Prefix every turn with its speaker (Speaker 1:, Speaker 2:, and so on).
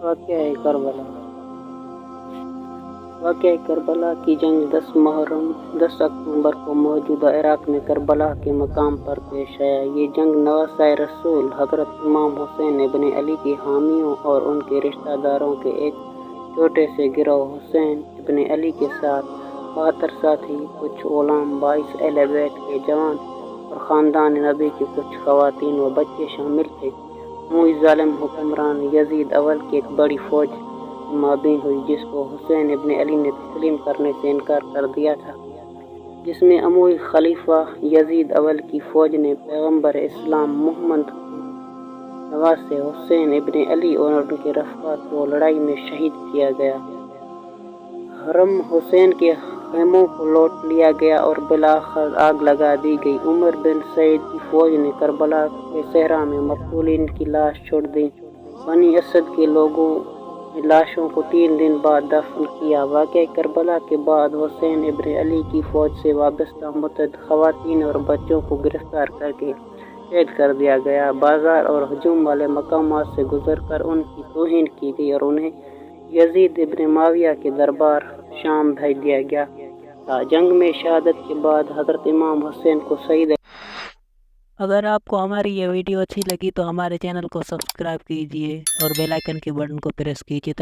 Speaker 1: واقعہ کربلا واقعہ کربلا کی جنگ 10 اکتوبر کو موجودہ عراق میں کربلا کے مقام پر پیش آیا۔ یہ جنگ نواسۂ رسول حضرت امام حسین ابن علی کے حامیوں اور ان کے رشتہ داروں کے ایک چھوٹے سے گروہ حسین ابن علی کے ساتھ 72 ساتھی، کچھ غلام، 22 اہل بیت کے جوان اور خاندان نبی کی کچھ خواتین و بچے شامل تھے۔ اموی ظالم حکمران یزید اول کی ایک بڑی فوج مابین ہوئی جس کو حسین ابن علی نے تسلیم کرنے سے انکار کر دیا تھا، جس میں اموی خلیفہ یزید اول کی فوج نے پیغمبر اسلام محمد کے نواسے حسین ابن علی اور ان کے رفقات کو لڑائی میں شہید کیا گیا۔ حرم حسین کے خیموں کو لوٹ لیا گیا اور بالآخر آگ لگا دی گئی۔ عمر بن سعید کی فوج نے کربلا کے صحرا میں مقتولین کی لاش چھوڑ دیں۔ بنی اسد کے لوگوں نے لاشوں کو 3 دن بعد دفن کیا۔ واقعہ کربلا کے بعد حسین ابن علی کی فوج سے وابستہ متعدد خواتین اور بچوں کو گرفتار کر کے قید کر دیا گیا۔ بازار اور ہجوم والے مقامات سے گزر کر ان کی توہین کی گئی اور انہیں یزید ابن معاویہ کے دربار شام بھیج دیا گیا تھا۔ جنگ میں شہادت کے بعد حضرت امام حسین کو شہید۔
Speaker 2: اگر آپ کو ہماری یہ ویڈیو اچھی لگی تو ہمارے چینل کو سبسکرائب کیجیے اور بیل آئیکن کے بٹن کو پریس کیجیے۔